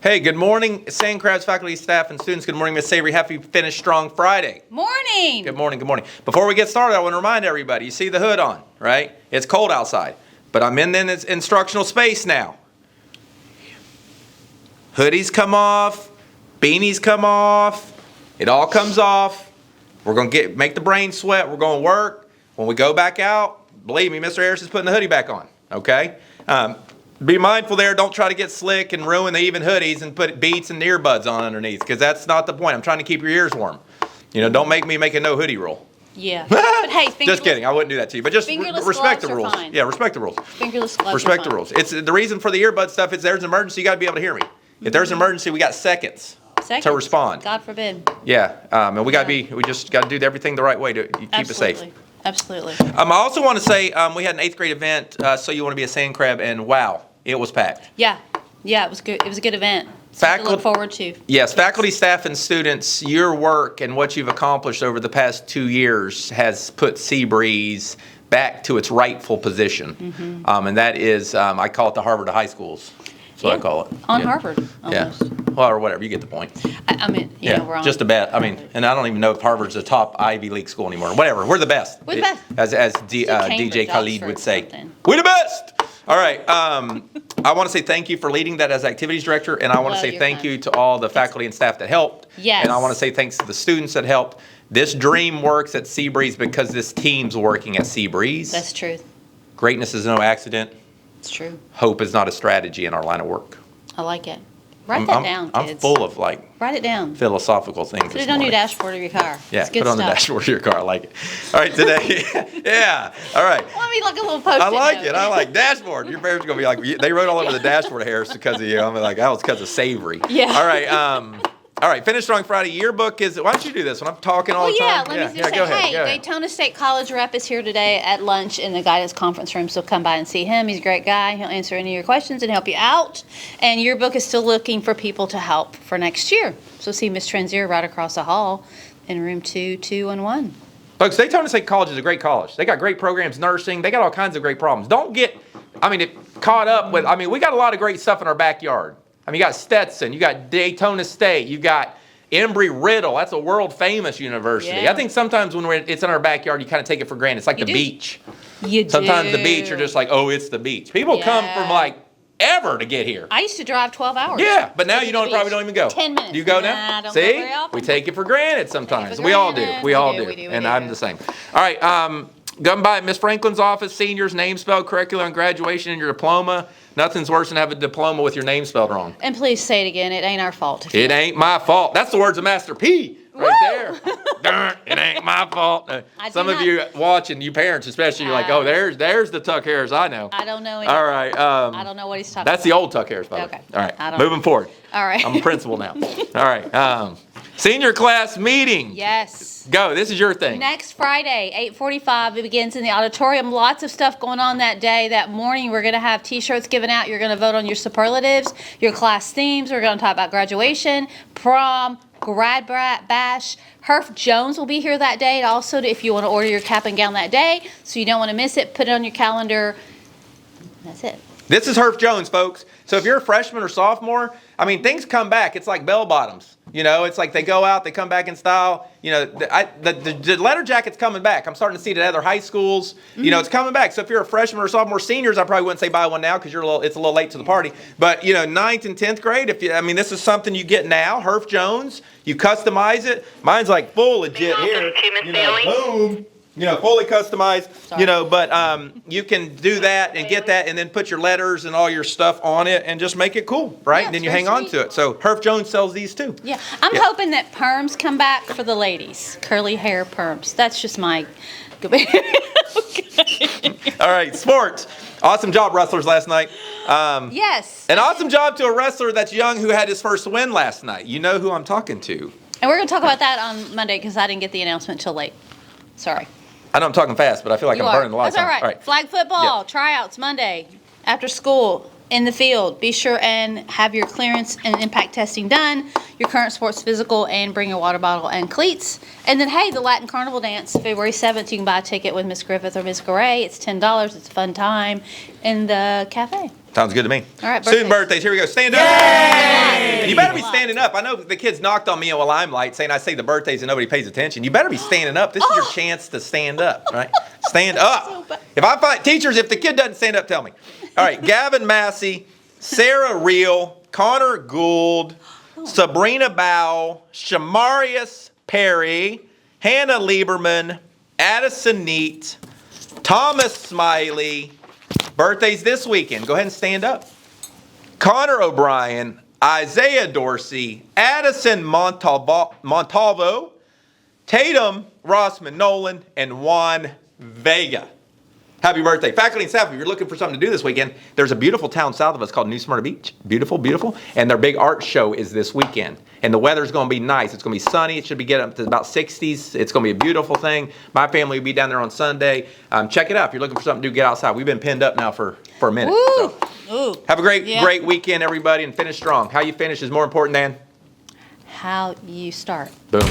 Hey, good morning, Sand Crabs faculty, staff, and students. Good morning, Miss Savory. Happy Finish Strong Friday. Morning. Good morning, good morning. Before we get started, I want to remind everybody, you see the hood on, right? It's cold outside, but I'm in this instructional space now. Hoodies come off, beanies come off, it all comes off. We're going to make the brain sweat. We're going to work. When we go back out, believe me, Mr. Harris is putting the hoodie back on, okay? Be mindful there. Don't try to get slick and ruin the even hoodies and put beats and earbuds on underneath, because that's not the point. I'm trying to keep your ears warm. You know, don't make me make a no hoodie rule. Yeah. But hey, just kidding. I wouldn't do that to you. But just respect the rules. Yeah, respect the rules. Fingerless gloves. Respect the rules. It's the reason for the earbud stuff is there's an emergency, you got to be able to hear me. If there's an emergency, we got seconds to respond. God forbid. Yeah, and we just got to do everything the right way to keep it safe. Absolutely. I also want to say we had an 8th grade event, So You Want to Be a Sand Crab, and wow, it was packed. Yeah, it was good. It was a good event. Something to look forward to. Yes, faculty, staff, and students, your work and what you've accomplished over the past 2 years has put Seabreeze back to its rightful position. Mm-hmm. And that is, I call it the Harvard of high schools. That's what I call it. On Harvard, almost. Yeah. Well, or whatever, you get the point. I mean, we're on. Just about. I mean, and I don't even know if Harvard's a top Ivy League school anymore. Whatever, we're the best. We're the best. As DJ Khalid would say. We're the best! All right. I want to say thank you for leading that as activities director, and I want to say thank you to all the faculty and staff that helped. Yes. And I want to say thanks to the students that helped. This dream works at Seabreeze because this team's working at Seabreeze. That's true. Greatness is no accident. It's true. Hope is not a strategy in our line of work. I like it. Write that down, kids. I'm full of write it down. Philosophical things. Put it on your dashboard of your car. Yeah, put it on the dashboard of your car. I like it. All right, today. Yeah. All right. Let me like a little post-it I like note. it. I like dashboard. Your parents are gonna be like, they wrote all over the dashboard, Harris, because of you. I'm like, that was because of Savory. Yeah. All right. All right, Finish Strong Friday yearbook is. Why don't you do this when I'm talking all the time? Let me just say, go ahead. Daytona State College rep is here today at lunch in the guidance conference room, so come by and see him. He's a great guy. He'll answer any of your questions and help you out. And yearbook is still looking for people to help for next year. So see Miss Transier right across the hall in room 211. Folks, Daytona State College is a great college. They got great programs, nursing. They got all kinds of great problems. Don't get, caught up with. We got a lot of great stuff in our backyard. You got Stetson, you got Daytona State, you got Embry-Riddle. That's a world-famous university. Yeah. I think sometimes when it's in our backyard, you kind of take it for granted. It's like the beach. Sometimes the beach, you're just like, oh, it's the beach. People come from ever to get here. I used to drive 12 hours. Yeah, but now you probably don't even go. 10 minutes. Do you go now? I don't See? go very often. We take it for granted sometimes. For We all do. granted. We all do. We And do. I'm the same. All right. Come by Miss Franklin's office, seniors, name spelled correctly on graduation and your diploma. Nothing's worse than having a diploma with your name spelled wrong. And please say it again. It ain't our fault. It ain't my fault. That's the words of Master P right there. Darn, it ain't my fault. Some of you watching, you parents especially, you're like, oh, there's the Tuck Harris I know. I don't know anything. All right. I don't know what he's talking about. That's the old Tuck Harris, by the way. Okay. All right. Moving forward. All right. I'm a principal now. All right. Senior class meeting. Yes. Go. This is your thing. Next Friday, 8:45. It begins in the auditorium. Lots of stuff going on that day. That morning, we're going to have T-shirts given out. You're going to vote on your superlatives, your class themes. We're going to talk about graduation, prom, grad bash. Herf Jones will be here that day. Also, if you want to order your cap and gown that day, so you don't want to miss it, put it on your calendar. That's it. This is Herf Jones, folks. So if you're a freshman or sophomore, things come back. It's like bell bottoms. It's like they go out, they come back in style. The letter jacket's coming back. I'm starting to see it at other high schools. It's coming back. So if you're a freshman or sophomore, seniors, I probably wouldn't say buy one now because it's a little late to the party. But 9th and 10th grade, this is something you get now. Herf Jones, you customize it. Mine's like full legit here. Boom. Fully customized, but you can do that and get that and then put your letters and all your stuff on it and just make it cool, right? Yeah, And then you hang on to it. So Herf Jones sells these too. Yeah, I'm hoping that perms come back for the ladies. Curly hair perms. That's just my... Okay. All right, sports. Awesome job, wrestlers, last night. Yes. An awesome job to a wrestler that's young who had his first win last night. You know who I'm talking to. And we're going to talk about that on Monday because I didn't get the announcement till late. Sorry. I know I'm talking fast, but I feel like I'm burning a lot of time. That's all right. Flag football, tryouts Monday after school in the field. Be sure and have your clearance and impact testing done, your current sports physical, and bring a water bottle and cleats. And then, hey, the Latin Carnival Dance, February 7th, you can buy a ticket with Miss Griffith or Miss Garay. It's $10. It's a fun time in the cafe. Sounds good to me. All right, Student birthdays. Here we go. Stand up. Yay! better be standing up. I know the kids knocked on me in Limelight saying I say the birthdays and nobody pays attention. You better be standing up. This is your chance to stand up, right? Stand up. If I find teachers, if the kid doesn't stand up, tell me. All right, Gavin Massey, Sarah Reel, Connor Gould, Sabrina Bow, Shamarius Perry, Hannah Lieberman, Addison Neat, Thomas Smiley. Birthdays this weekend. Go ahead and stand up. Connor O'Brien, Isaiah Dorsey, Addison Montalvo, Tatum Rossman Nolan, and Juan Vega. Happy birthday. Faculty and staff, if you're looking for something to do this weekend, there's a beautiful town south of us called New Smyrna Beach. Beautiful, beautiful. And their big art show is this weekend. And the weather's going to be nice. It's going to be sunny. It should be getting up to about 60s. It's going to be a beautiful thing. My family will be down there on Sunday. Check it out. If you're looking for something to do, get outside. We've been pinned up now for a minute. Woo. So. Ooh. Have a great weekend, everybody, and finish strong. How you finish is more important than How you start. boom.